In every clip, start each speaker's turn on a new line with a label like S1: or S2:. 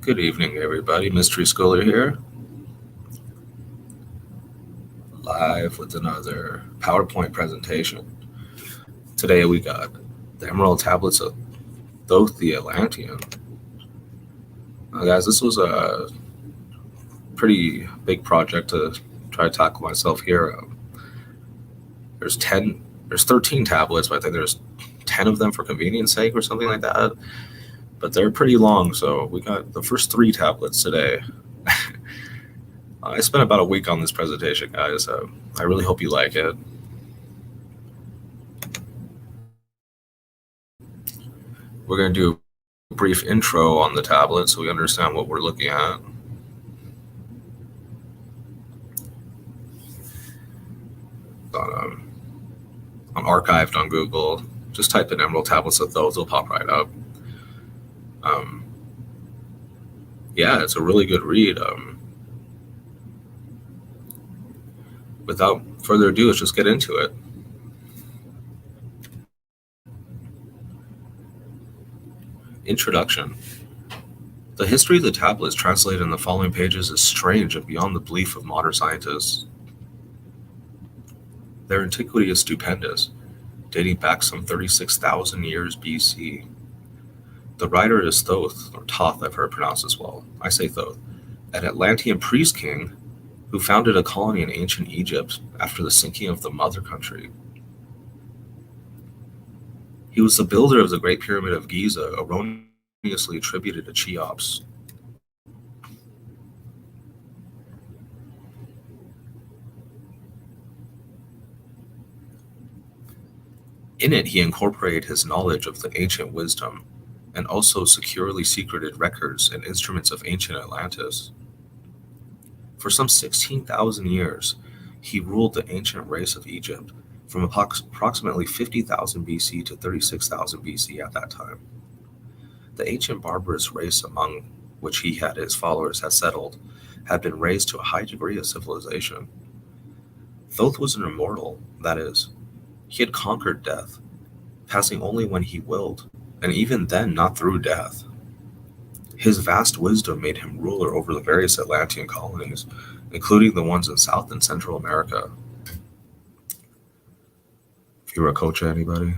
S1: Good evening, everybody. Mystery Scholar here, live with another PowerPoint presentation. Today we got the Emerald Tablets of Thoth the Atlantean. Now, guys, this was a pretty big project to try to tackle myself here. There's 13 tablets, but I think there's 10 of them for convenience sake or something like that. But they're pretty long, so we got the first 3 tablets today. I spent about a week on this presentation, guys, so I really hope you like it. We're going to do a brief intro on the tablet so we understand what we're looking at. On archived on Google, just type in Emerald Tablets of Thoth, it'll pop right up. Yeah, it's a really good read. Without further ado, let's just get into it. Introduction. The history of the tablets translated in the following pages is strange and beyond the belief of modern scientists. Their antiquity is stupendous, dating back some 36,000 years BC. The writer is Thoth, or Thoth, I've heard pronounced as well. I say Thoth, an Atlantean priest king who founded a colony in ancient Egypt after the sinking of the mother country. He was the builder of the Great Pyramid of Giza, erroneously attributed to Cheops. In it, he incorporated his knowledge of the ancient wisdom and also securely secreted records and instruments of ancient Atlantis. For some 16,000 years, he ruled the ancient race of Egypt from approximately 50,000 BC to 36,000 BC at that time. The ancient barbarous race among which he and his followers had settled had been raised to a high degree of civilization. Thoth was an immortal, that is, he had conquered death, passing only when he willed, and even then not through death. His vast wisdom made him ruler over the various Atlantean colonies, including the ones in South and Central America. Viracocha, anybody?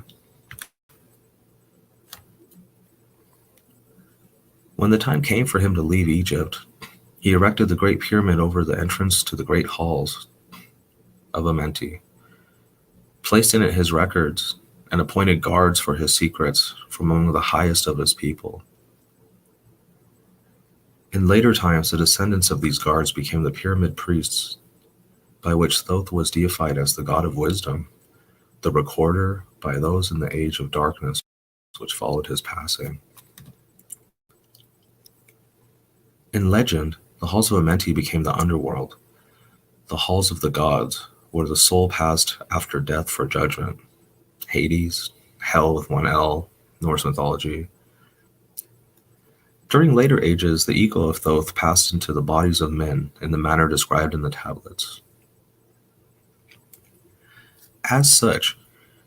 S1: When the time came for him to leave Egypt, he erected the Great Pyramid over the entrance to the great halls of Amenti, placed in it his records, and appointed guards for his secrets from among the highest of his people. In later times, the descendants of these guards became the pyramid priests, by which Thoth was deified as the god of wisdom, the recorder by those in the age of darkness which followed his passing. In legend, the halls of Amenti became the underworld, the halls of the gods, where the soul passed after death for judgment. Hades, hell with one L, Norse mythology. During later ages, the ego of Thoth passed into the bodies of men in the manner described in the tablets. As such,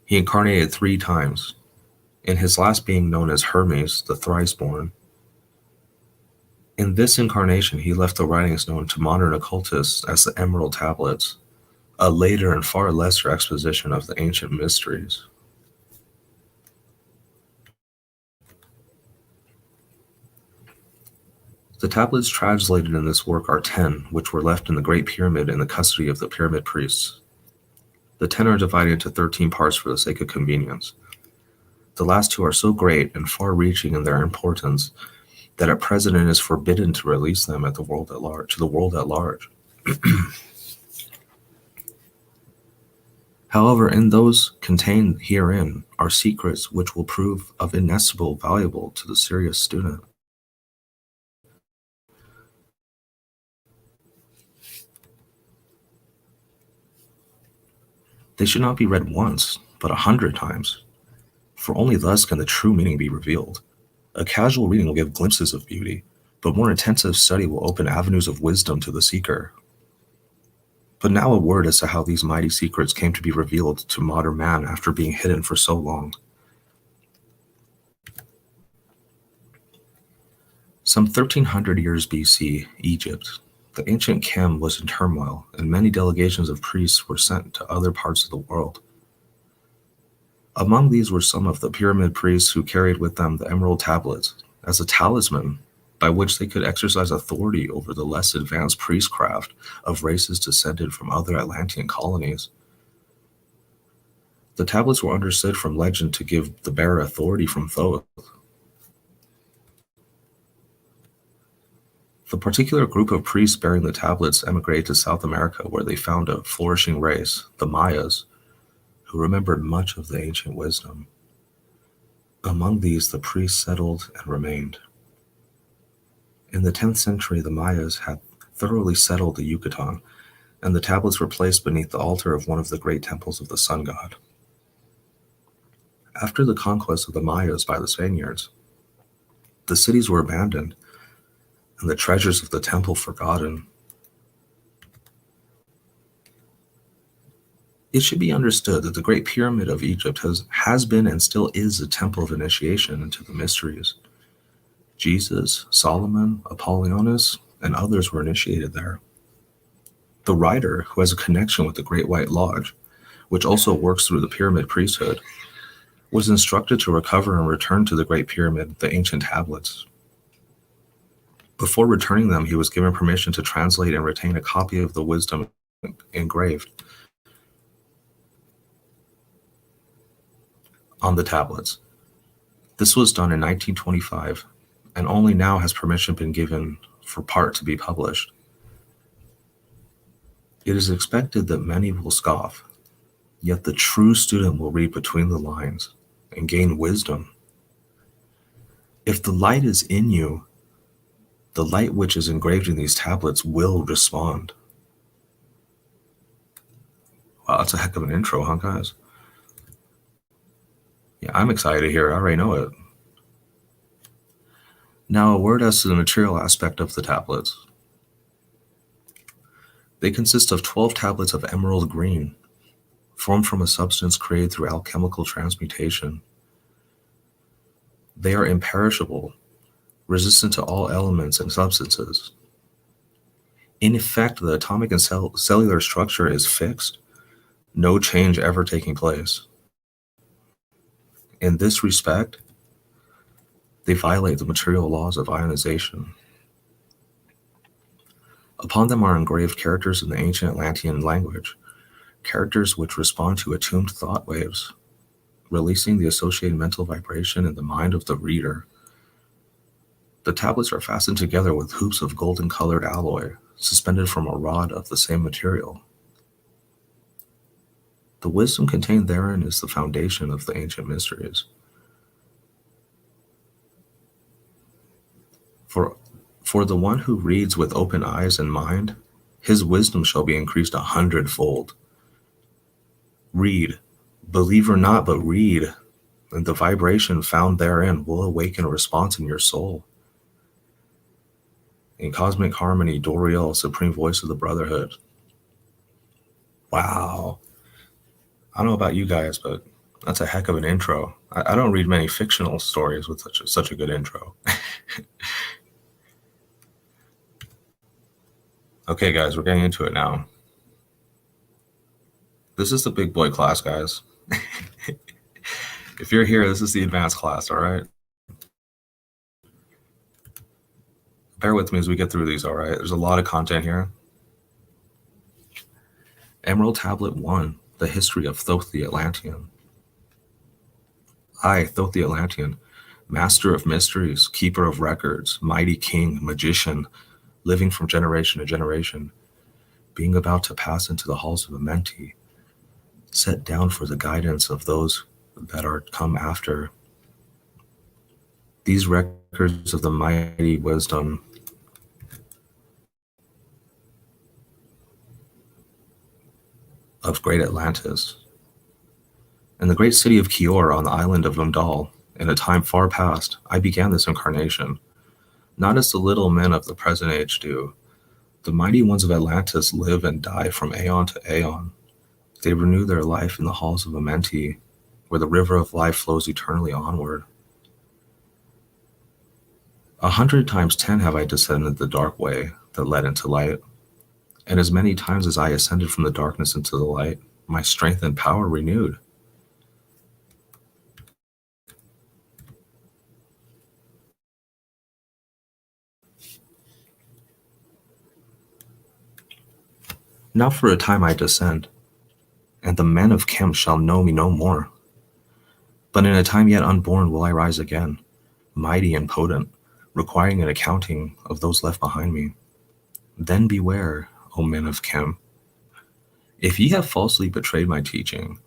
S1: he incarnated 3 times, in his last being known as Hermes, the thrice-born. In this incarnation, he left the writings known to modern occultists as the Emerald Tablets, a later and far lesser exposition of the ancient mysteries. The tablets translated in this work are 10, which were left in the Great Pyramid in the custody of the pyramid priests. The 10 are divided into 13 parts for the sake of convenience. The last 2 are so great and far-reaching in their importance that at present it is forbidden to release them to the world at large. However, in those contained herein are secrets which will prove of inestimable value to the serious student. They should not be read once, but 100 times, for only thus can the true meaning be revealed. A casual reading will give glimpses of beauty, but more intensive study will open avenues of wisdom to the seeker. But now a word as to how these mighty secrets came to be revealed to modern man after being hidden for so long. Some 1300 years BC, Egypt, the ancient Chem was in turmoil, and many delegations of priests were sent to other parts of the world. Among these were some of the pyramid priests who carried with them the emerald tablets as a talisman by which they could exercise authority over the less advanced priestcraft of races descended from other Atlantean colonies. The tablets were understood from legend to give the bearer authority from Thoth. The particular group of priests bearing the tablets emigrated to South America, where they found a flourishing race, the Mayas, who remembered much of the ancient wisdom. Among these, the priests settled and remained. In the 10th century, the Mayas had thoroughly settled the Yucatan, and the tablets were placed beneath the altar of one of the great temples of the sun god. After the conquest of the Mayas by the Spaniards, the cities were abandoned, and the treasures of the temple forgotten. It should be understood that the Great Pyramid of Egypt has been and still is a temple of initiation into the mysteries. Jesus, Solomon, Apollonius, and others were initiated there. The writer, who has a connection with the Great White Lodge, which also works through the pyramid priesthood, was instructed to recover and return to the Great Pyramid the ancient tablets. Before returning them, he was given permission to translate and retain a copy of the wisdom engraved on the tablets. This was done in 1925, and only now has permission been given for part to be published. It is expected that many will scoff, yet the true student will read between the lines and gain wisdom. If the light is in you, the light which is engraved in these tablets will respond. Wow, that's a heck of an intro, huh, guys? Yeah, I'm excited to hear it. I already know it. Now, a word as to the material aspect of the tablets. They consist of 12 tablets of emerald green, formed from a substance created through alchemical transmutation. They are imperishable, resistant to all elements and substances. In effect, the atomic and cellular structure is fixed, no change ever taking place. In this respect, they violate the material laws of ionization. Upon them are engraved characters in the ancient Atlantean language, characters which respond to attuned thought waves, releasing the associated mental vibration in the mind of the reader. The tablets are fastened together with hoops of golden-colored alloy, suspended from a rod of the same material. The wisdom contained therein is the foundation of the ancient mysteries. For the one who reads with open eyes and mind, his wisdom shall be increased 100-fold. Read, believe or not, but read, and the vibration found therein will awaken a response in your soul. In cosmic harmony, Doriel, supreme voice of the brotherhood. Wow. I don't know about you guys, but that's a heck of an intro. I don't read many fictional stories with such a good intro. Okay, guys, we're getting into it now. This is the big boy class, guys. If you're here, this is the advanced class, all right? Bear with me as we get through these, all right? There's a lot of content here. Emerald Tablet 1, the history of Thoth the Atlantean. I, Thoth the Atlantean, master of mysteries, keeper of records, mighty king, magician, living from generation to generation, being about to pass into the halls of Amenti, set down for the guidance of those that are come after. These records of the mighty wisdom of great Atlantis. In the great city of Kior on the island of Undal, in a time far past, I began this incarnation, not as the little men of the present age do. The mighty ones of Atlantis live and die from aeon to aeon. They renew their life in the halls of Amenti, where the river of life flows eternally onward. 100 times 10 have I descended the dark way that led into light, and as many times as I ascended from the darkness into the light, my strength and power renewed. Now for a time I descend, and the men of Chem shall know me no more. But in a time yet unborn will I rise again, mighty and potent, requiring an accounting of those left behind me. Then beware, O men of Chem, if ye have falsely betrayed my teaching,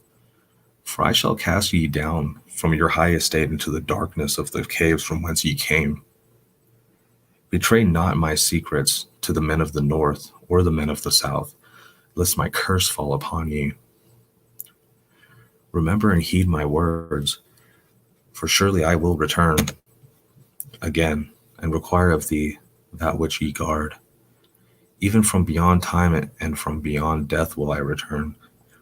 S1: for I shall cast ye down from your high estate into the darkness of the caves from whence ye came. Betray not my secrets to the men of the north or the men of the south, lest my curse fall upon ye. Remember and heed my words, for surely I will return again and require of thee that which ye guard. Even from beyond time and from beyond death will I return,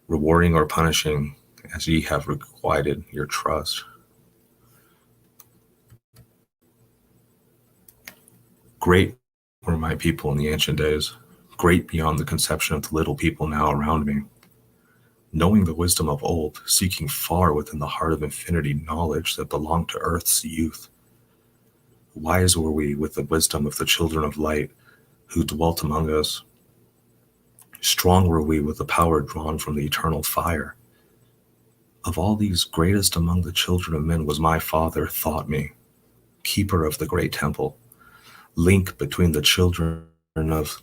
S1: rewarding or punishing as ye have requited your trust. Great were my people in the ancient days, great beyond the conception of the little people now around me. Knowing the wisdom of old, seeking far within the heart of infinity knowledge that belonged to earth's youth. Wise were we with the wisdom of the children of light who dwelt among us. Strong were we with the power drawn from the eternal fire. Of all these, greatest among the children of men was my father, Thoth me, keeper of the great temple, link between the children of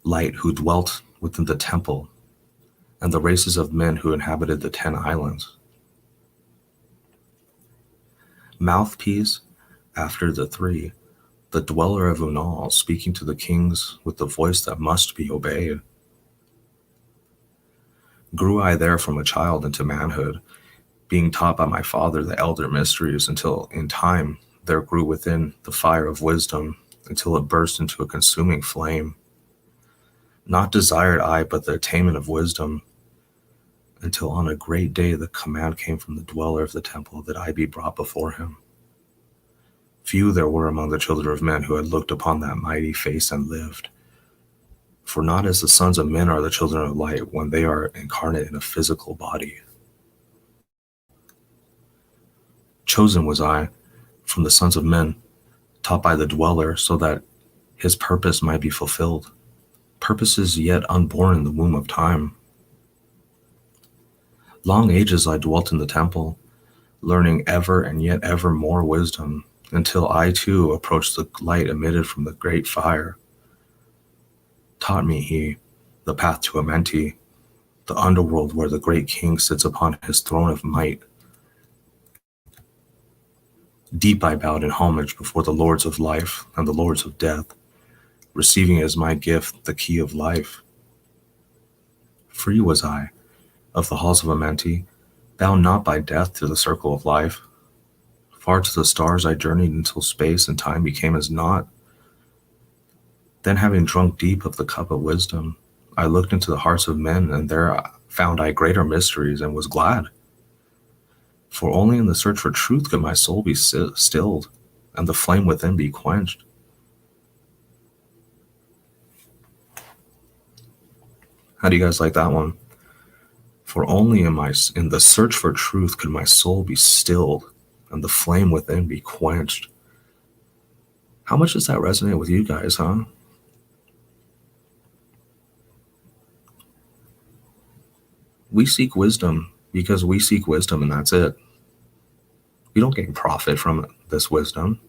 S1: light who dwelt within the temple and the races of men who inhabited the 10 islands. Mouthpiece after the 3, the dweller of Unal, speaking to the kings with the voice that must be obeyed. Grew I there from a child into manhood, being taught by my father the elder mysteries, until in time there grew within the fire of wisdom, until it burst into a consuming flame. Not desired I but the attainment of wisdom, until on a great day the command came from the dweller of the temple that I be brought before him. Few there were among the children of men who had looked upon that mighty face and lived. For not as the sons of men are the children of light when they are incarnate in a physical body. Chosen was I from the sons of men, taught by the dweller, so that his purpose might be fulfilled. Purposes yet unborn in the womb of time. Long ages I dwelt in the temple, learning ever and yet ever more wisdom, until I too approached the light emitted from the great fire. Taught me he the path to Amenti, the underworld where the great king sits upon his throne of might. Deep I bowed in homage before the lords of life and the lords of death, receiving as my gift the key of life. Free was I of the halls of Amenti, bound not by death to the circle of life. Far to the stars I journeyed until space and time became as naught. Then, having drunk deep of the cup of wisdom, I looked into the hearts of men, and there found I greater mysteries and was glad. For only in the search for truth could my soul be stilled and the flame within be quenched. How do you guys like that one? For only in the search for truth could my soul be stilled and the flame within be quenched. How much does that resonate with you guys, huh? We seek wisdom because we seek wisdom, and that's it. We don't gain profit from this wisdom.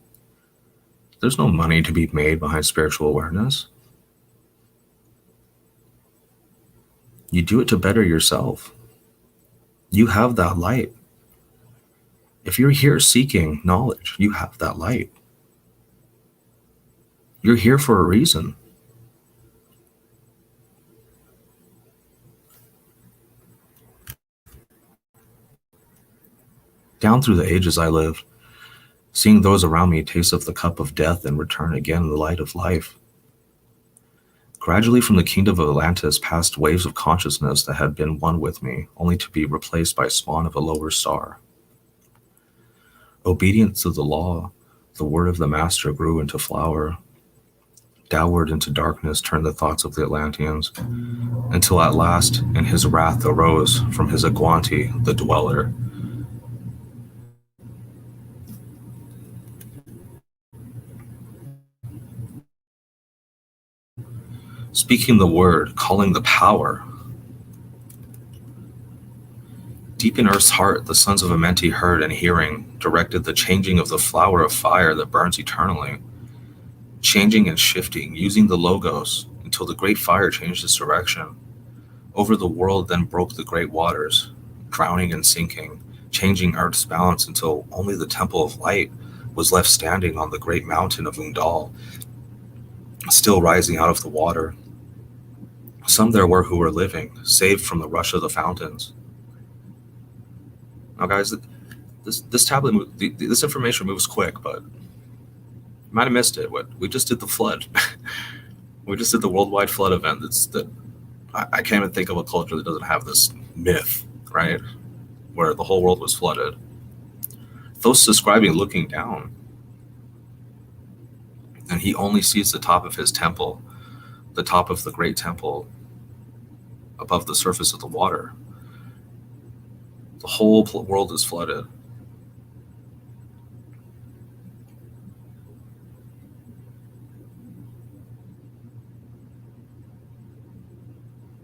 S1: There's no money to be made behind spiritual awareness. You do it to better yourself. You have that light. If you're here seeking knowledge, you have that light. You're here for a reason. Down through the ages I lived, seeing those around me taste of the cup of death and return again in the light of life. Gradually from the kingdom of Atlantis passed waves of consciousness that had been one with me, only to be replaced by spawn of a lower star. Obedient to the law, the word of the master grew into flower. Downward into darkness turned the thoughts of the Atlanteans, until at last in his wrath arose from his Aguanti the dweller. Speaking the word, calling the power. Deep in Earth's heart, the sons of Amenti heard and hearing, directed the changing of the flower of fire that burns eternally, changing and shifting, using the logos, until the great fire changed its direction. Over the world then broke the great waters, drowning and sinking, changing Earth's balance until only the Temple of Light was left standing on the great mountain of Undal, still rising out of the water. Some there were who were living, saved from the rush of the fountains. Now, guys, this tablet, this information moves quick, but you might have missed it. We just did the flood. We just did the worldwide flood event. I can't even think of a culture that doesn't have this myth, right? Where the whole world was flooded. Thoth describing looking down, and he only sees the top of his temple, the top of the great temple, above the surface of the water. The whole world is flooded.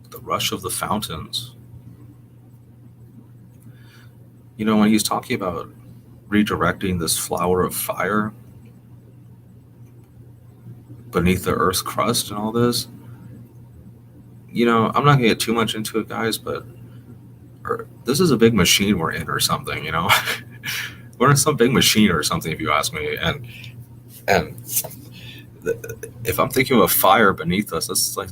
S1: The rush of the fountains. You know, when he's talking about redirecting this flower of fire beneath the earth's crust and all this, you know, I'm not gonna get too much into it, guys, but this is a big machine we're in or something, you know. We're in some big machine or something, if you ask me. And if I'm thinking of a fire beneath us, that's like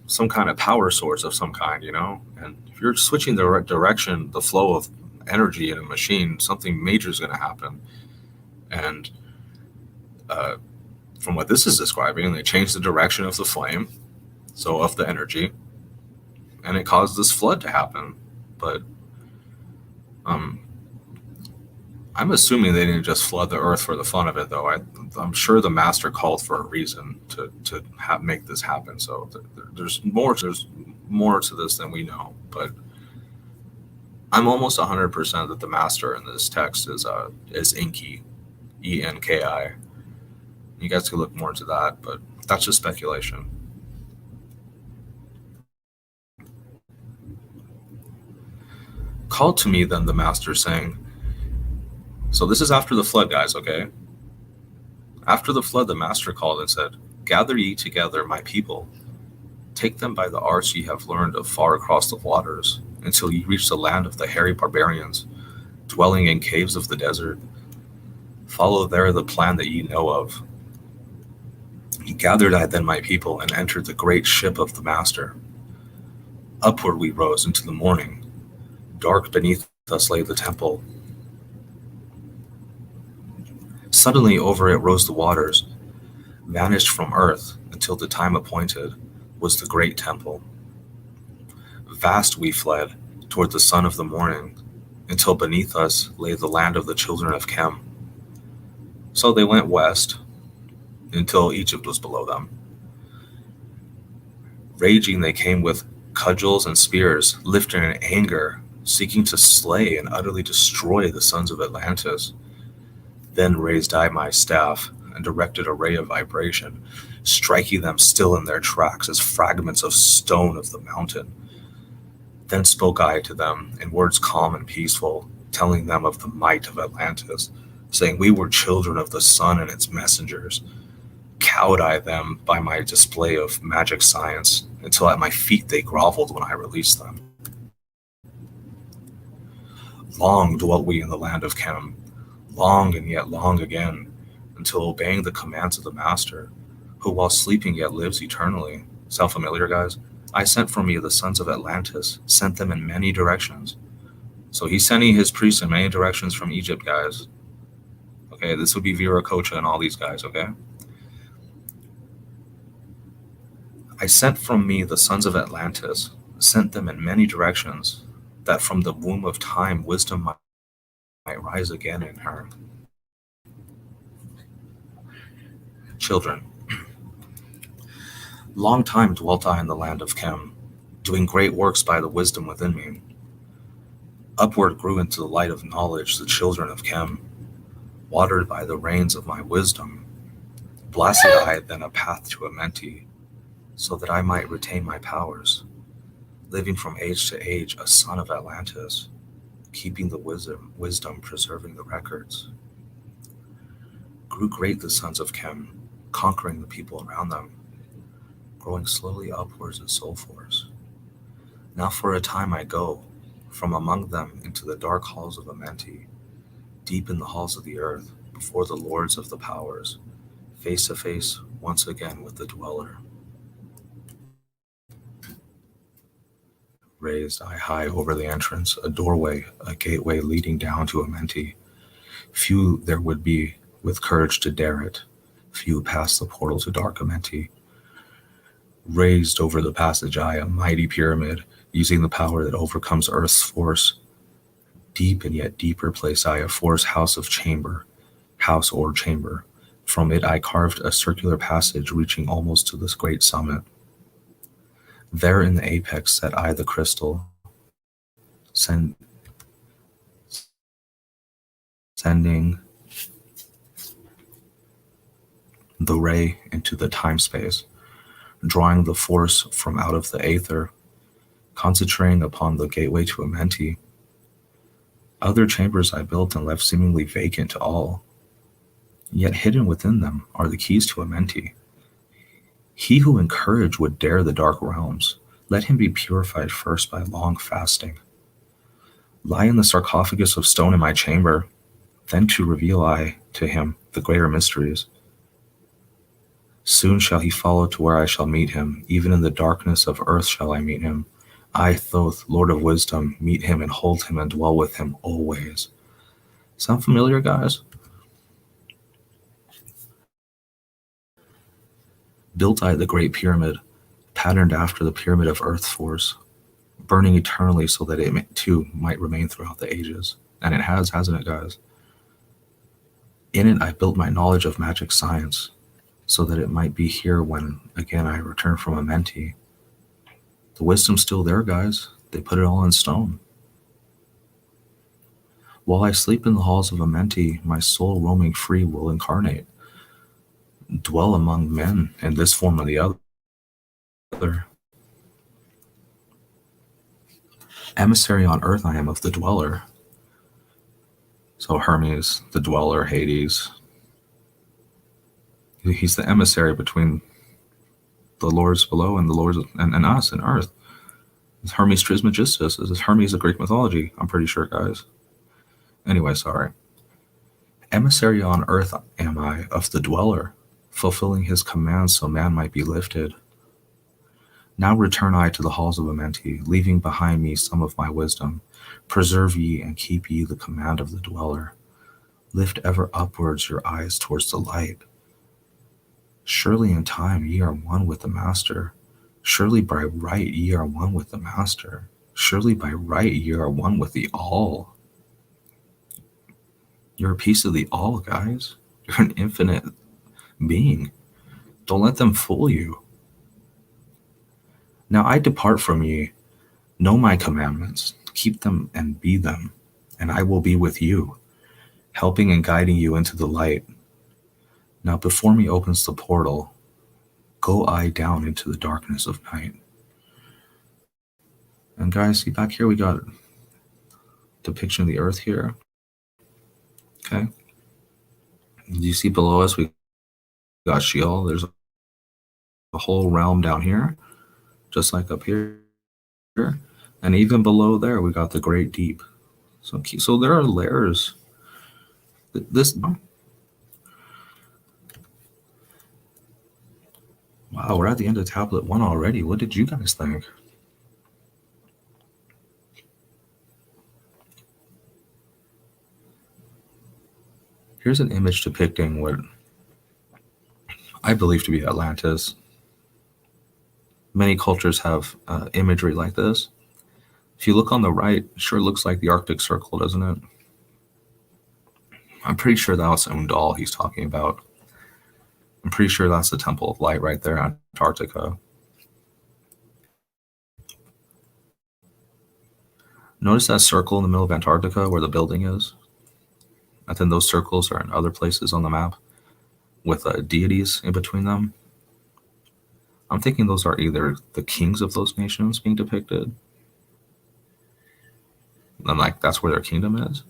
S1: some kind of power source of some kind, you know. And if you're switching the direction, the flow of energy in a machine, something major is going to happen. And from what this is describing, they changed the direction of the flame, so of the energy, and it caused this flood to happen. But I'm assuming they didn't just flood the earth for the fun of it, though. I'm sure the master called for a reason to make this happen. So there's more to this than we know. But I'm almost 100% that the master in this text is Enki, Enki. You guys can look more into that, but that's just speculation. Called to me then the master, saying, so this is after the flood, guys, okay? After the flood, the master called and said, gather ye together my people. Take them by the arts ye have learned of far across the waters, until ye reach the land of the hairy barbarians, dwelling in caves of the desert. Follow there the plan that ye know of. Gathered I then my people, and entered the great ship of the master. Upward we rose into the morning. Dark beneath us lay the temple. Suddenly over it rose the waters, vanished from earth until the time appointed was the great temple. Vast we fled toward the sun of the morning, until beneath us lay the land of the children of Chem. So they went west until Egypt was below them. Raging they came with cudgels and spears, lifted in anger, seeking to slay and utterly destroy the sons of Atlantis. Then raised I my staff and directed a ray of vibration, striking them still in their tracks as fragments of stone of the mountain. Then spoke I to them in words calm and peaceful, telling them of the might of Atlantis, saying we were children of the sun and its messengers. Cowed I them by my display of magic science, until at my feet they groveled when I released them. Long dwelt we in the land of Chem, long and yet long again, until obeying the commands of the master, who while sleeping yet lives eternally. Sound familiar, guys? I sent from me the sons of Atlantis, sent them in many directions. So he's sending his priests in many directions from Egypt, guys. Okay, this would be Viracocha and all these guys, okay? I sent from me the sons of Atlantis, sent them in many directions, that from the womb of time wisdom might rise again in her. Children, long time dwelt I in the land of Chem, doing great works by the wisdom within me. Upward grew into the light of knowledge the children of Chem, watered by the rains of my wisdom. Blasted I then a path to Amenti, so that I might retain my powers, living from age to age a son of Atlantis, keeping the wisdom preserving the records. Grew great the sons of Chem, conquering the people around them, growing slowly upwards in soul force. Now for a time I go from among them into the dark halls of Amenti, deep in the halls of the earth, before the lords of the powers, face to face once again with the dweller. Raised I high over the entrance, a doorway, a gateway leading down to Amenti. Few there would be with courage to dare it, few past the portal to dark Amenti. Raised over the passage I, a mighty pyramid, using the power that overcomes earth's force. Deep and yet deeper place I a force house or chamber. From it I carved a circular passage reaching almost to this great summit. There in the apex set I the crystal, sending the ray into the time-space, drawing the force from out of the aether, concentrating upon the gateway to Amenti. Other chambers I built and left seemingly vacant to all, yet hidden within them are the keys to Amenti. He who in courage would dare the dark realms, let him be purified first by long fasting. Lie in the sarcophagus of stone in my chamber, then to reveal I to him the greater mysteries. Soon shall he follow to where I shall meet him, even in the darkness of earth shall I meet him. I, Thoth, Lord of Wisdom, meet him and hold him and dwell with him always. Sound familiar, guys? Built I the great pyramid, patterned after the pyramid of earth force, burning eternally so that it too might remain throughout the ages. And it has, hasn't it, guys? In it I built my knowledge of magic science, so that it might be here when again I return from Amenti. The wisdom's still there, guys. They put it all in stone. While I sleep in the halls of Amenti, my soul roaming free will incarnate, dwell among men in this form or the other. Emissary on earth I am of the dweller. So Hermes, the dweller, Hades. He's the emissary between the lords below and the lords and us and earth. It's Hermes Trismegistus. This is Hermes of Greek mythology, I'm pretty sure, guys. Anyway, sorry. Emissary on earth am I of the dweller, fulfilling his commands so man might be lifted. Now return I to the halls of Amenti, leaving behind me some of my wisdom. Preserve ye and keep ye the command of the dweller. Lift ever upwards your eyes towards the light. Surely in time ye are one with the Master. Surely by right ye are one with the Master. Surely by right ye are one with the All. You're a piece of the All, guys. You're an infinite being. Don't let them fool you. Now I depart from ye. Know my commandments. Keep them and be them. And I will be with you, helping and guiding you into the light. Now before me opens the portal. Go I down into the darkness of night. And guys, see back here we got depiction of the earth here. Okay. You see below us we got Sheol. There's a whole realm down here, just like up here. And even below there we got the great deep. So there are layers. Wow, we're at the end of tablet 1 already. What did you guys think? Here's an image depicting what I believe to be Atlantis. Many cultures have imagery like this. If you look on the right, it sure looks like the Arctic Circle, doesn't it? I'm pretty sure that was Undal he's talking about. I'm pretty sure that's the Temple of Light right there, Antarctica. Notice that circle in the middle of Antarctica where the building is? And then those circles are in other places on the map with deities in between them. I'm thinking those are either the kings of those nations being depicted, and like that's where their kingdom is,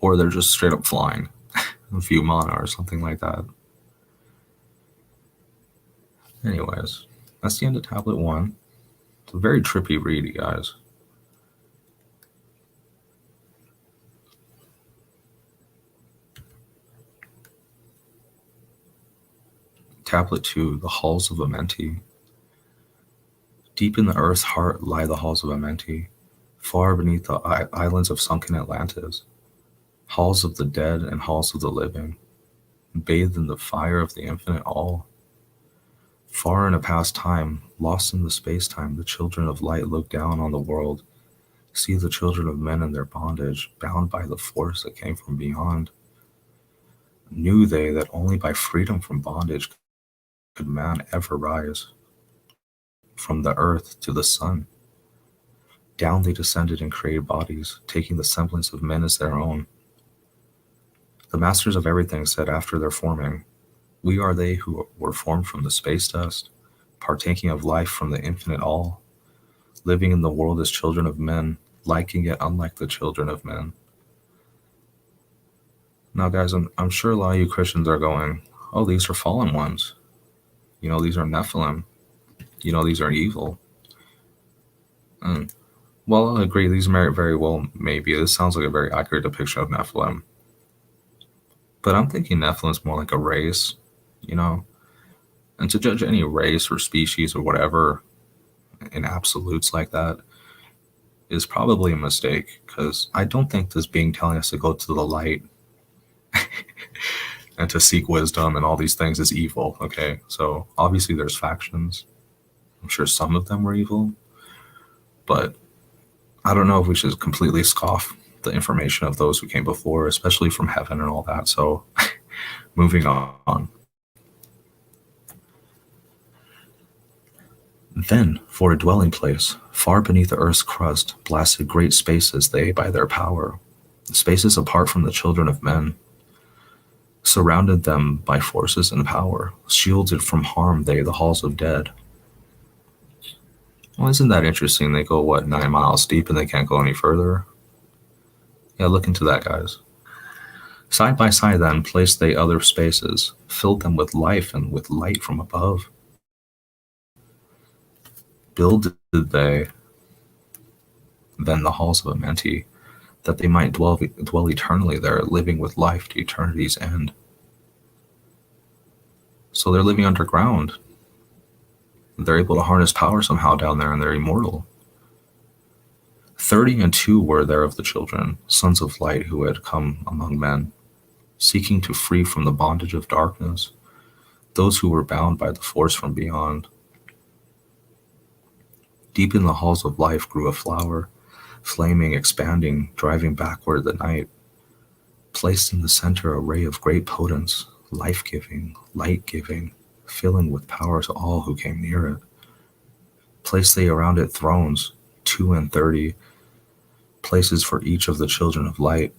S1: or they're just straight up flying, a few mana or something like that. Anyways, that's the end of Tablet 1. It's a very trippy read, you guys. Tablet 2, The Halls of Amenti. Deep in the earth's heart lie the halls of Amenti, far beneath the islands of sunken Atlantis, halls of the dead and halls of the living, bathed in the fire of the infinite all. Far in a past time, lost in the space-time, the children of light look down on the world, see the children of men in their bondage, bound by the force that came from beyond. Knew they that only by freedom from bondage could man ever rise? From the earth to the sun, down they descended and created bodies, taking the semblance of men as their own. The masters of everything said after their forming, we are they who were formed from the space dust, partaking of life from the infinite all, living in the world as children of men, like and yet unlike the children of men. Now, guys, I'm sure a lot of you Christians are going, oh, these are fallen ones. These are Nephilim. These are evil. Well, I'll agree, these may very well maybe. This sounds like a very accurate depiction of Nephilim. But I'm thinking Nephilim's more like a race, And to judge any race or species or whatever in absolutes like that is probably a mistake, because I don't think this being telling us to go to the light and to seek wisdom and all these things is evil, okay? So obviously there's factions. I'm sure some of them were evil, but I don't know if we should completely scoff the information of those who came before, especially from heaven and all that. So moving on. Then, for a dwelling place, far beneath the earth's crust, blasted great spaces they by their power, spaces apart from the children of men, surrounded them by forces and power, shielded from harm they the halls of dead. Well, isn't that interesting? They go, 9 miles deep and they can't go any further? Yeah, look into that, guys. Side by side then placed they other spaces, filled them with life and with light from above. Builded they then the halls of Amenti, that they might dwell eternally there, living with life to eternity's end. So they're living underground. They're able to harness power somehow down there, and they're immortal. 32 were there of the children, sons of light, who had come among men, seeking to free from the bondage of darkness those who were bound by the force from beyond. Deep in the halls of life grew a flower, flaming, expanding, driving backward the night. Placed in the center a ray of great potence, life-giving, light-giving, filling with power to all who came near it. Placed they around it thrones, 32, places for each of the children of light,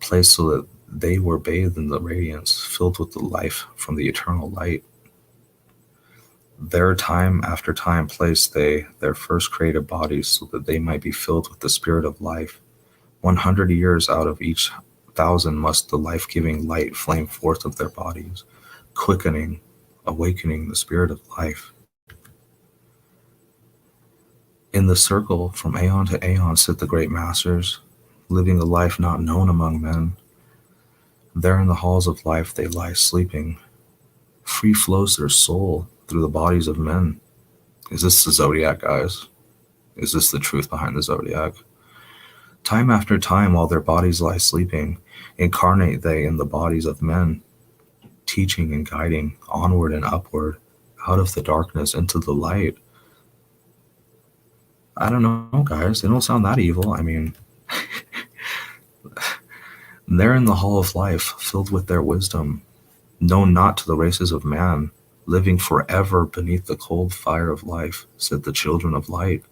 S1: placed so that they were bathed in the radiance, filled with the life from the eternal light. There time after time placed they their first created bodies, so that they might be filled with the spirit of life. 100 years out of each 1,000 must the life-giving light flame forth of their bodies, quickening, awakening the spirit of life. In the circle, from aeon to aeon, sit the great masters, living a life not known among men. There in the halls of life they lie sleeping. Free flows their soul through the bodies of men. Is this the zodiac, guys? Is this the truth behind the zodiac? Time after time, while their bodies lie sleeping, incarnate they in the bodies of men, teaching and guiding onward and upward, out of the darkness into the light. I don't know, guys. They don't sound that evil. I mean, they're in the hall of life, filled with their wisdom, Known not to the races of man, living forever beneath the cold fire of life, said the children of light.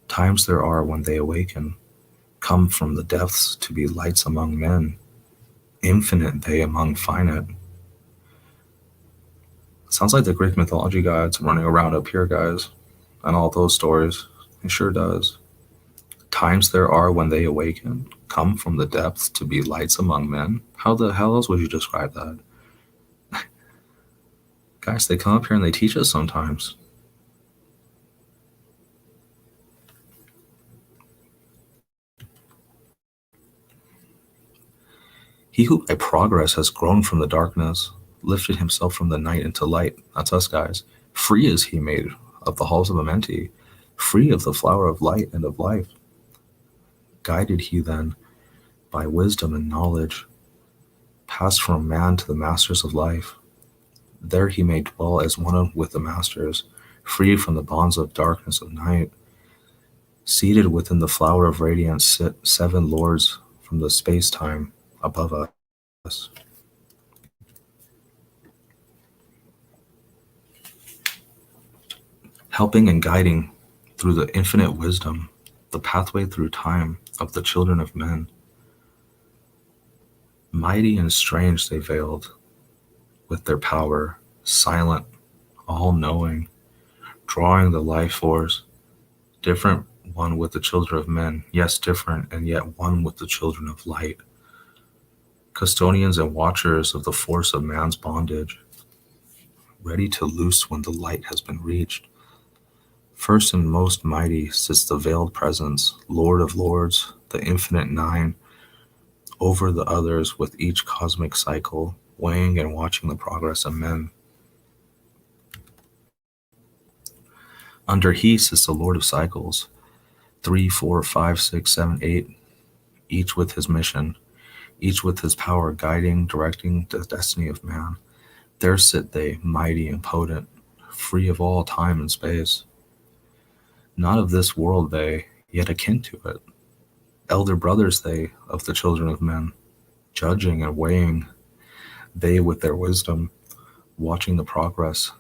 S1: Times there are when they awaken, come from the depths to be lights among men, infinite they among finite. Sounds like the Greek mythology gods running around up here, guys, and all those stories. It sure does. Times there are when they awaken, come from the depths to be lights among men. How the hell else would you describe that? Guys, they come up here and they teach us sometimes. He who by progress has grown from the darkness, lifted himself from the night into light. That's us, guys. Free is he made of the halls of Amenti, free of the flower of light and of life. Guided he then by wisdom and knowledge, passed from man to the masters of life. There he may dwell as one with the masters, free from the bonds of darkness of night. Seated within the flower of radiance sit 7 lords from the space-time above us. Helping and guiding through the infinite wisdom, the pathway through time of the children of men. Mighty and strange they veiled with their power, silent, all-knowing, drawing the life force, different one with the children of men, yes, different, and yet one with the children of light. Custodians and watchers of the force of man's bondage, ready to loose when the light has been reached. First and most mighty sits the veiled presence, Lord of lords, the infinite nine, over the others with each cosmic cycle, weighing and watching the progress of men. Under he sits the Lord of cycles, 3, 4, 5, 6, 7, 8, each with his mission, each with his power guiding, directing the destiny of man. There sit they, mighty and potent, free of all time and space. Not of this world they, yet akin to it. Elder brothers they of the children of men, judging and weighing, they with their wisdom, watching the progress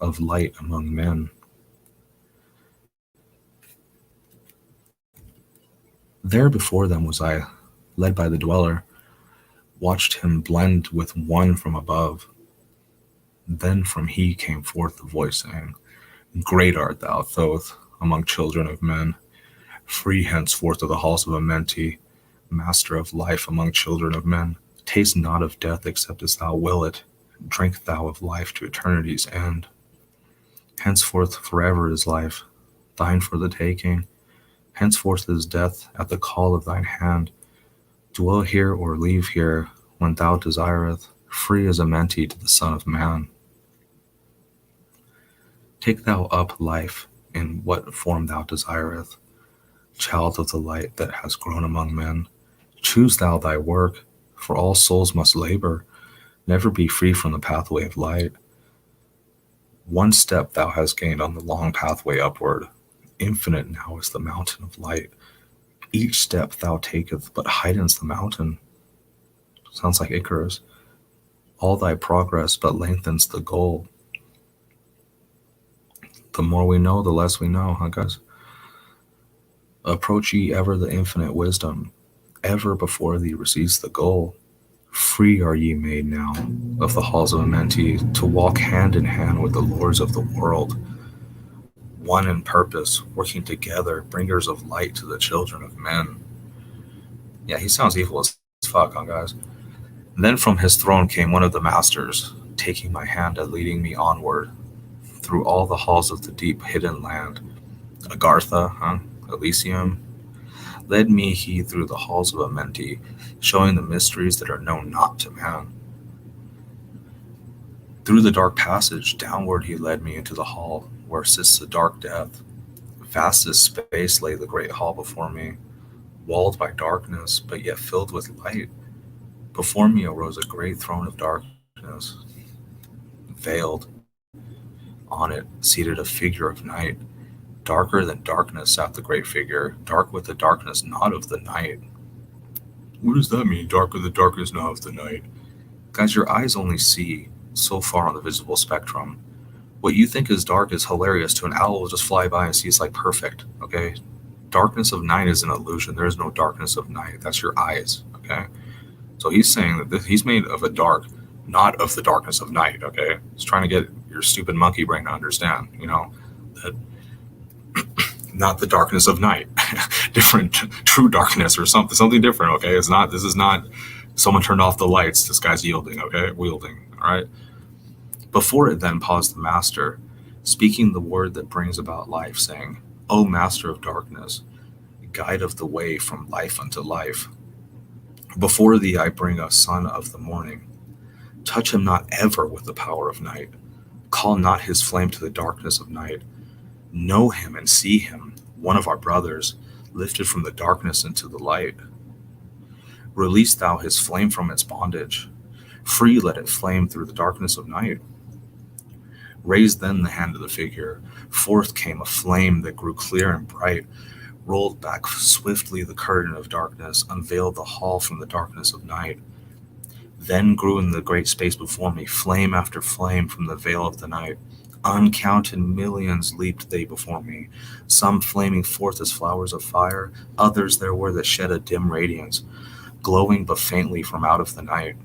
S1: of light among men. There before them was I, led by the dweller, watched him blend with one from above. Then from he came forth the voice saying, Great art thou, Thoth, among children of men, free henceforth of the halls of Amenti, master of life among children of men. Taste not of death except as thou will it, drink thou of life to eternity's end. Henceforth forever is life, thine for the taking. Henceforth is death at the call of thine hand. Dwell here or leave here when thou desireth, free as Amenti to the Son of Man. Take thou up life in what form thou desireth, child of the light that has grown among men. Choose thou thy work, for all souls must labor, never be free from the pathway of light. One step thou hast gained on the long pathway upward, infinite now is the mountain of light. Each step thou taketh but heightens the mountain. Sounds like Icarus. All thy progress but lengthens the goal. The more we know, the less we know, huh, guys? Approach ye ever the infinite wisdom, ever before thee receives the goal. Free are ye made now of the halls of Amenti, to walk hand in hand with the lords of the world, one in purpose, working together, bringers of light to the children of men. Yeah, he sounds evil as fuck, huh, guys? And then from his throne came one of the masters, taking my hand and leading me onward, through all the halls of the deep hidden land. Agartha, Elysium, led me he through the halls of Amenti, showing the mysteries that are known not to man. Through the dark passage, downward he led me into the hall, where sits the dark death. Vast as space lay the great hall before me, walled by darkness, but yet filled with light. Before me arose a great throne of darkness, veiled. On it, seated a figure of night. Darker than darkness sat the great figure, dark with the darkness not of the night. What does that mean, darker than darkness not of the night? Guys, your eyes only see so far on the visible spectrum. What you think is dark is hilarious to an owl will just fly by and see it's like perfect, okay? Darkness of night is an illusion. There is no darkness of night. That's your eyes, okay? So he's saying that he's made of a dark, not of the darkness of night, okay? He's trying to get your stupid monkey brain to understand, that not the darkness of night, different, true darkness or something different, okay? This is not someone turned off the lights, this guy's wielding, all right? Before it then paused the master, speaking the word that brings about life, saying, O master of darkness, guide of the way from life unto life. Before thee I bring a son of the morning. Touch him not ever with the power of night. Call not his flame to the darkness of night. Know him and see him, one of our brothers, lifted from the darkness into the light. Release thou his flame from its bondage. Free let it flame through the darkness of night. Raised then the hand of the figure. Forth came a flame that grew clear and bright, rolled back swiftly the curtain of darkness, unveiled the hall from the darkness of night. Then grew in the great space before me flame after flame from the veil of the night. Uncounted millions leaped they before me, some flaming forth as flowers of fire, others there were that shed a dim radiance, glowing but faintly from out of the night.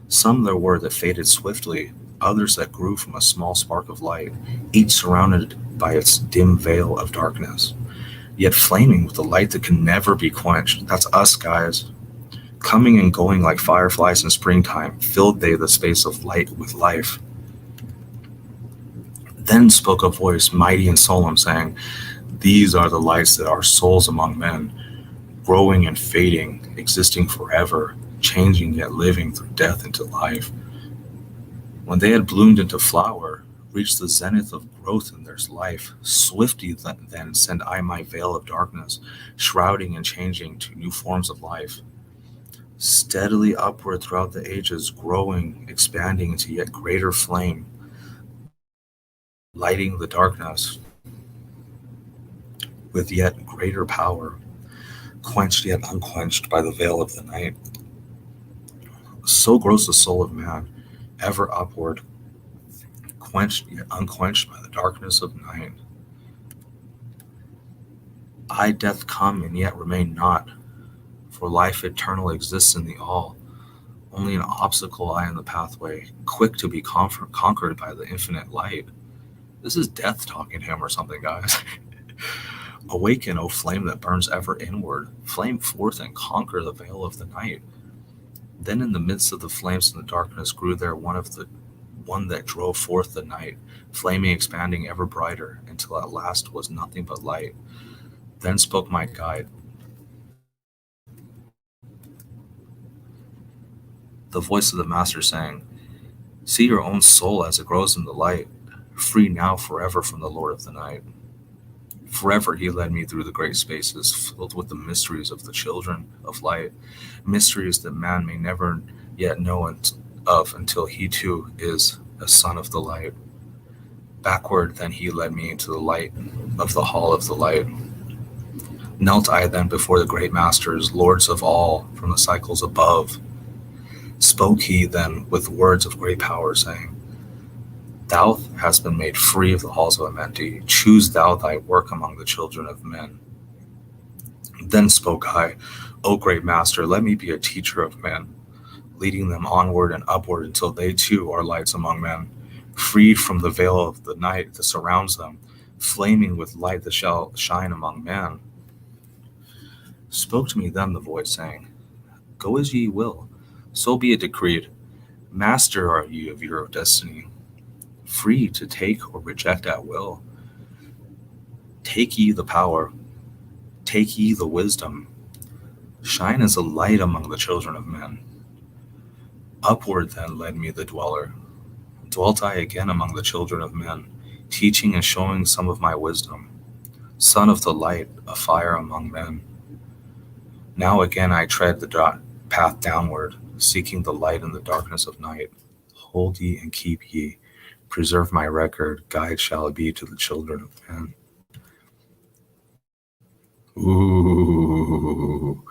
S1: Some there were that faded swiftly, others that grew from a small spark of light, each surrounded by its dim veil of darkness, yet flaming with a light that can never be quenched. That's us, guys. Coming and going like fireflies in springtime, filled they the space of light with life. Then spoke a voice mighty and solemn, saying, These are the lights that are souls among men, growing and fading, existing forever, changing yet living through death into life. When they had bloomed into flower, reached the zenith of growth in their life, swiftly then send I my veil of darkness, shrouding and changing to new forms of life. Steadily upward throughout the ages, growing, expanding into yet greater flame, lighting the darkness with yet greater power, quenched yet unquenched by the veil of the night. So grows the soul of man, ever upward, quenched yet unquenched by the darkness of night. I death come and yet remain not, for life eternal exists in the all, only an obstacle I in the pathway, quick to be conquered by the infinite light. This is death talking to him or something, guys. Awaken, O flame that burns ever inward, flame forth and conquer the veil of the night. Then in the midst of the flames and the darkness grew there one that drove forth the night, flaming, expanding ever brighter, until at last was nothing but light. Then spoke my guide, the voice of the master, saying, See your own soul as it grows in the light, free now forever from the Lord of the night. Forever he led me through the great spaces, filled with the mysteries of the children of light, mysteries that man may never yet know of until he too is a son of the light. Backward then he led me into the light of the hall of the light. Knelt I then before the great masters, lords of all, from the cycles above. Spoke he then with words of great power, saying, Thou hast been made free of the halls of Amenti. Choose thou thy work among the children of men. Then spoke I, O great master, let me be a teacher of men, leading them onward and upward until they too are lights among men, freed from the veil of the night that surrounds them, flaming with light that shall shine among men. Spoke to me then the voice, saying, Go as ye will, so be it decreed. Master are ye of your destiny, free to take or reject at will. Take ye the power, take ye the wisdom, shine as a light among the children of men. Upward then led me the dweller, dwelt I again among the children of men, teaching and showing some of my wisdom, son of the light, a fire among men. Now again I tread the path downward, seeking the light in the darkness of night. Hold ye and keep ye, preserve my record, guide shall it be to the children of men. Ooh.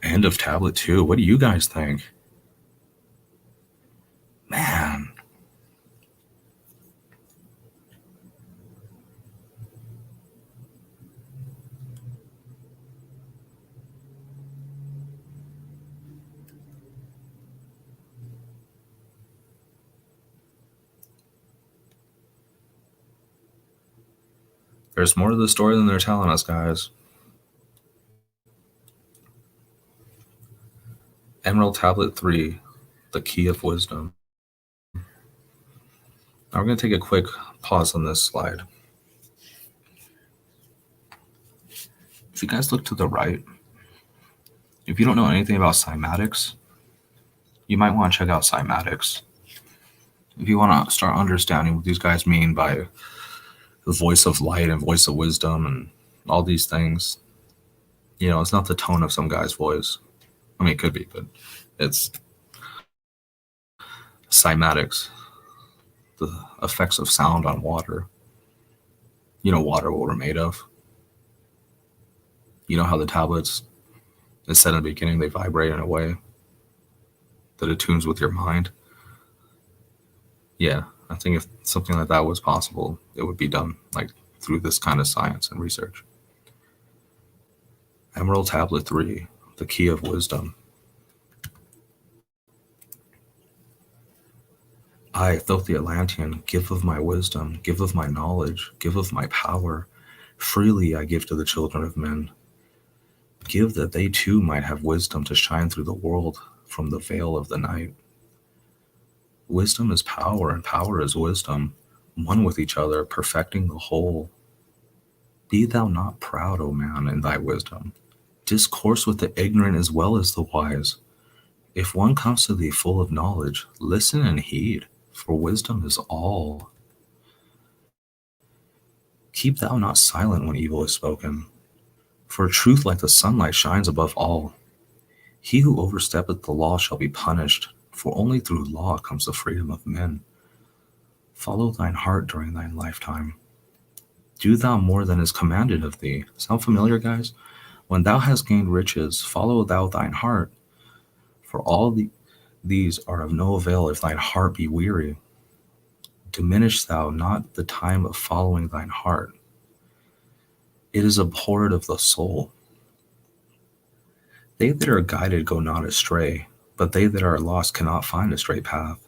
S1: End of tablet 2. What do you guys think? Man. There's more to the story than they're telling us, guys. Emerald Tablet 3, the Key of Wisdom. Now we're going to take a quick pause on this slide. If you guys look to the right, if you don't know anything about cymatics, you might want to check out cymatics. If you want to start understanding what these guys mean by the voice of light and voice of wisdom and all these things, you know, it's not the tone of some guy's voice. I mean, it could be, but it's cymatics, the effects of sound on water. You know, water, what we're made of. You know how the tablets, as said in the beginning, they vibrate in a way that attunes with your mind. Yeah, I think if something like that was possible, it would be done like through this kind of science and research. Emerald Tablet 3, the Key of Wisdom. I, Thoth the Atlantean, give of my wisdom, give of my knowledge, give of my power. Freely I give to the children of men. Give that they too might have wisdom to shine through the world from the veil of the night. Wisdom is power, and power is wisdom, one with each other, perfecting the whole. Be thou not proud, O man, in thy wisdom. Discourse with the ignorant as well as the wise. If one comes to thee full of knowledge, listen and heed, for wisdom is all. Keep thou not silent when evil is spoken, for truth like the sunlight shines above all. He who oversteppeth the law shall be punished, for only through law comes the freedom of men. Follow thine heart during thine lifetime. Do thou more than is commanded of thee. Sound familiar, guys? When thou hast gained riches, follow thou thine heart, for all these are of no avail if thine heart be weary. Diminish thou not the time of following thine heart. It is abhorred of the soul. They that are guided go not astray, but they that are lost cannot find a straight path.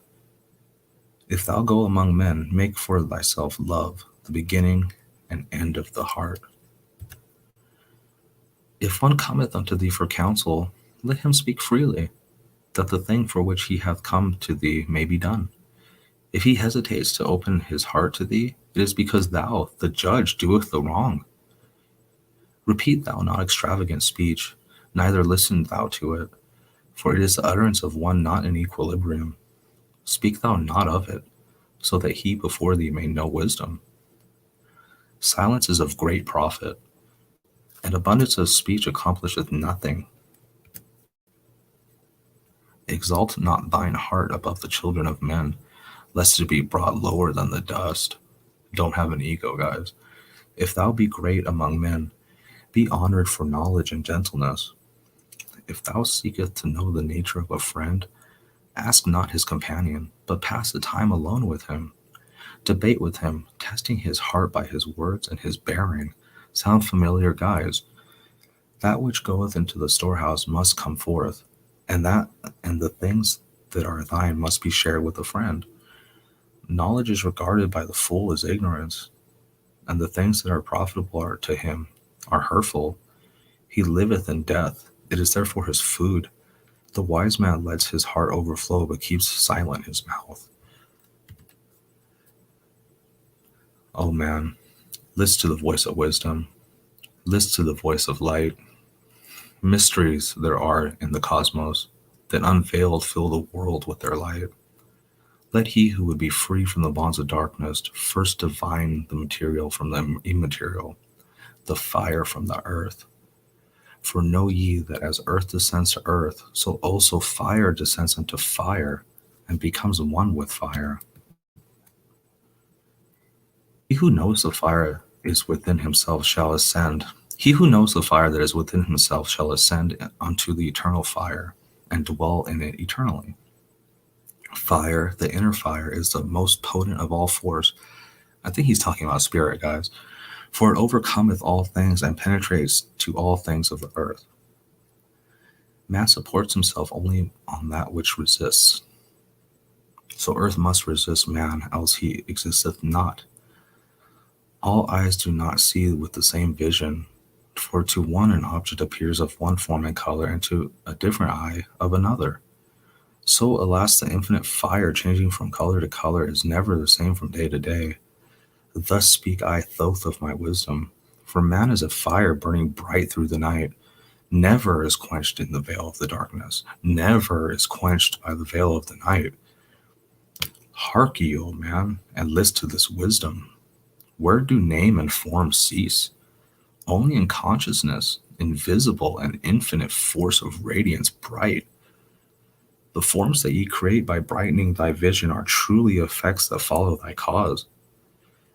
S1: If thou go among men, make for thyself love, the beginning and end of the heart. If one cometh unto thee for counsel, let him speak freely, that the thing for which he hath come to thee may be done. If he hesitates to open his heart to thee, it is because thou, the judge, doeth the wrong. Repeat thou not extravagant speech, neither listen thou to it, for it is the utterance of one not in equilibrium. Speak thou not of it, so that he before thee may know wisdom. Silence is of great profit, and abundance of speech accomplisheth nothing. Exalt not thine heart above the children of men, lest it be brought lower than the dust. Don't have an ego, guys. If thou be great among men, be honored for knowledge and gentleness. If thou seekest to know the nature of a friend, ask not his companion, but pass the time alone with him. Debate with him, testing his heart by his words and his bearing. Sound familiar, guys? That which goeth into the storehouse must come forth, and the things that are thine must be shared with a friend. Knowledge is regarded by the fool as ignorance, and the things that are profitable are to him are hurtful. He liveth in death, it is therefore his food. The wise man lets his heart overflow, but keeps silent his mouth. Oh man, listen to the voice of wisdom. Listen to the voice of light. Mysteries there are in the cosmos that unveiled fill the world with their light. Let he who would be free from the bonds of darkness first divine the material from the immaterial, the fire from the earth. For know ye that as earth descends to earth, so also fire descends into fire, and becomes one with fire. He who knows the fire is within himself shall ascend. He who knows the fire that is within himself shall ascend unto the eternal fire, and dwell in it eternally. Fire, the inner fire, is the most potent of all force. I think he's talking about spirit, guys. For it overcometh all things and penetrates to all things of the earth. Man supports himself only on that which resists. So earth must resist man, else he existeth not. All eyes do not see with the same vision, for to one an object appears of one form and color, and to a different eye of another. So, alas, the infinite fire, changing from color to color, is never the same from day to day. Thus speak I, Thoth, of my wisdom. For man is a fire burning bright through the night, never is quenched in the veil of the darkness, never is quenched by the veil of the night. Hark ye, O man, and list to this wisdom. Where do name and form cease? Only in consciousness, invisible and infinite force of radiance bright. The forms that ye create by brightening thy vision are truly effects that follow thy cause.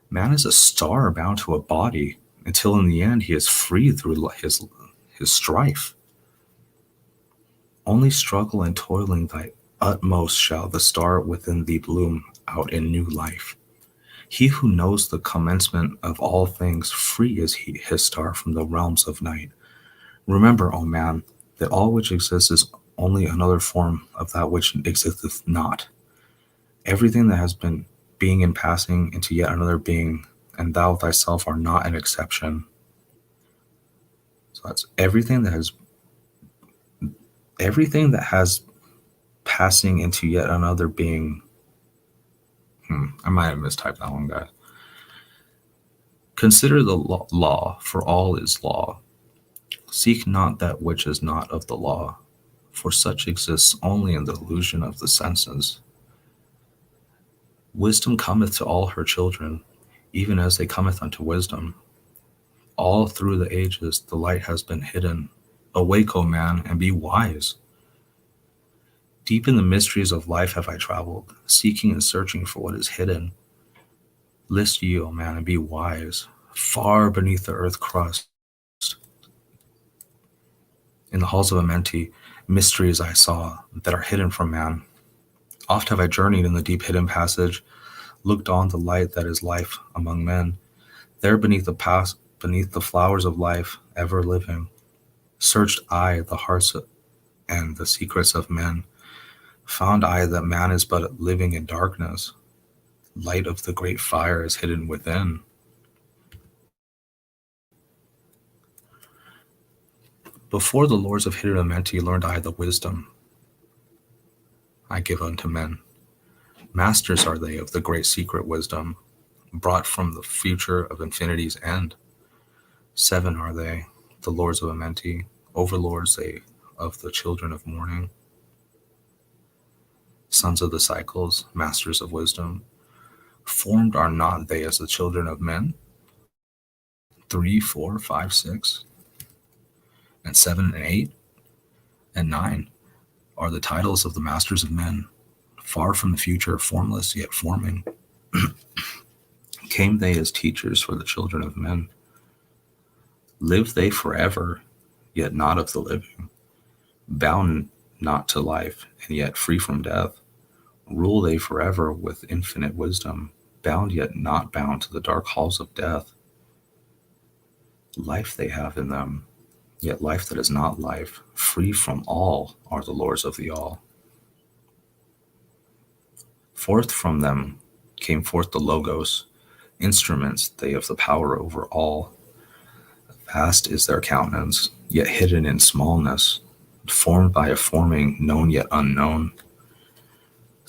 S1: Man is a star bound to a body, until in the end he is free through his strife. Only struggle and toiling thy utmost shall the star within thee bloom out in new life. He who knows the commencement of all things, free is he, his star from the realms of night. Remember, O man, that all which exists is only another form of that which existeth not. Everything that has been being and passing into yet another being, and thou thyself are not an exception. So that's everything that has passing into yet another being. I might have mistyped that one, guys. Consider the law, for all is law. Seek not that which is not of the law, for such exists only in the illusion of the senses. Wisdom cometh to all her children, even as they cometh unto wisdom. All through the ages the light has been hidden. Awake, O man, and be wise. Deep in the mysteries of life have I traveled, seeking and searching for what is hidden. List ye, O man, and be wise. Far beneath the earth crust, in the halls of Amenti, mysteries I saw that are hidden from man. Oft have I journeyed in the deep hidden passage, looked on the light that is life among men. There beneath the flowers of life, ever living, searched I the hearts and the secrets of men. Found I that man is but living in darkness. Light of the great fire is hidden within. Before the lords of hidden Amenti learned I the wisdom I give unto men. Masters are they of the great secret wisdom, brought from the future of infinity's end. 7 are they, the lords of Amenti, overlords they of the children of morning. Sons of the cycles, masters of wisdom, formed are not they as the children of men? 3, 4, 5, 6, and 7 and 8, and 9 are the titles of the masters of men, far from the future, formless yet forming. Came they as teachers for the children of men. Live they forever, yet not of the living, bound not to life, and yet free from death. Rule they forever with infinite wisdom, bound yet not bound to the dark halls of death. Life they have in them, yet life that is not life, free from all are the lords of the all. Forth from them came forth the Logos, instruments they of the power over all. Vast is their countenance, yet hidden in smallness, formed by a forming known yet unknown.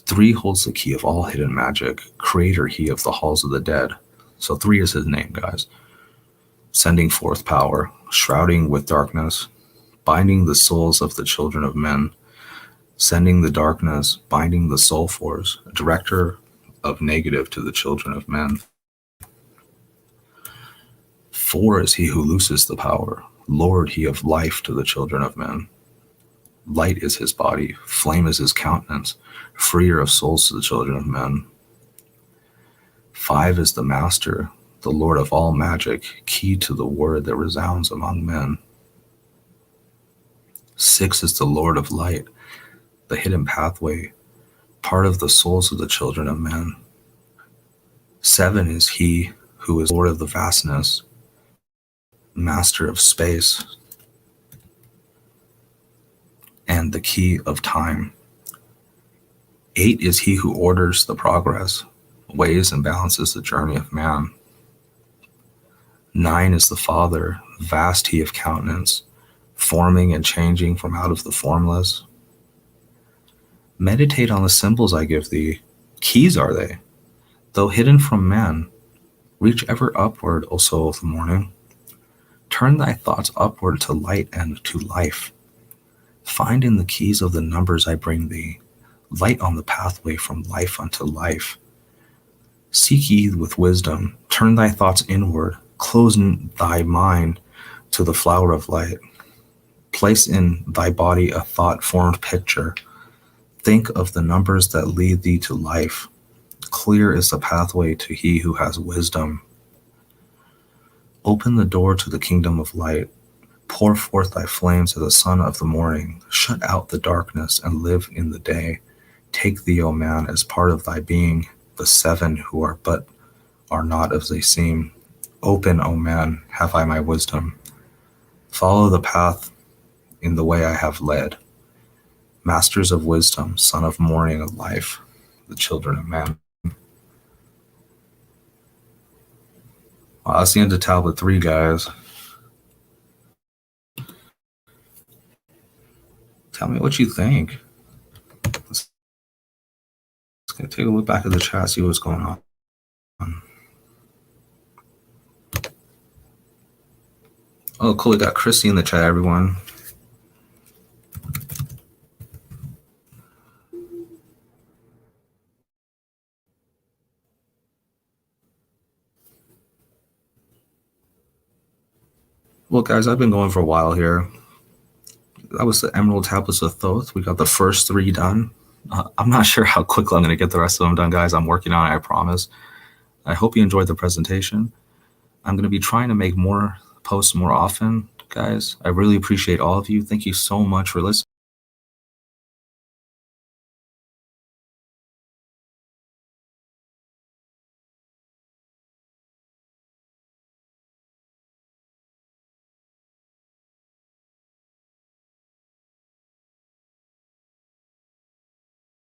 S1: 3 holds the key of all hidden magic, creator he of the halls of the dead. So 3 is his name, guys. Sending forth power, shrouding with darkness, binding the souls of the children of men, sending the darkness, binding the soul force, director of negative to the children of men. 4 is he who looses the power, lord he of life to the children of men. Light is his body, flame is his countenance, freer of souls to the children of men. 5 is the master, the lord of all magic, key to the word that resounds among men. 6 is the lord of light, the hidden pathway, part of the souls of the children of men. 7 is he who is Lord of the vastness, master of space, and the key of time. 8 is he who orders the progress, weighs and balances the journey of man. 9 is the Father, vast he of countenance, forming and changing from out of the formless. Meditate on the symbols I give thee. Keys are they, though hidden from man. Reach ever upward, O soul of the morning. Turn thy thoughts upward to light and to life. Find in the keys of the numbers I bring thee, light on the pathway from life unto life. Seek ye with wisdom, turn thy thoughts inward, close thy mind to the flower of light. Place in thy body a thought-formed picture. Think of the numbers that lead thee to life. Clear is the pathway to he who has wisdom. Open the door to the kingdom of light. Pour forth thy flames as the sun of the morning. Shut out the darkness and live in the day. Take thee, O man, as part of thy being, the 7 who are but are not as they seem. Open, O man, have I my wisdom. Follow the path in the way I have led. Masters of wisdom, son of morning of life, the children of man. Well, that's the end of Tablet 3, guys. Tell me what you think. Let's take a look back at the chat, see what's going on. Oh, cool. We got Christy in the chat, everyone. Well, guys, I've been going for a while here. That was the Emerald Tablets of Thoth. We got the first 3 done. I'm not sure how quickly I'm going to get the rest of them done, guys. I'm working on it, I promise. I hope you enjoyed the presentation. I'm going to be trying to make more posts more often, guys. I really appreciate all of you. Thank you so much for listening.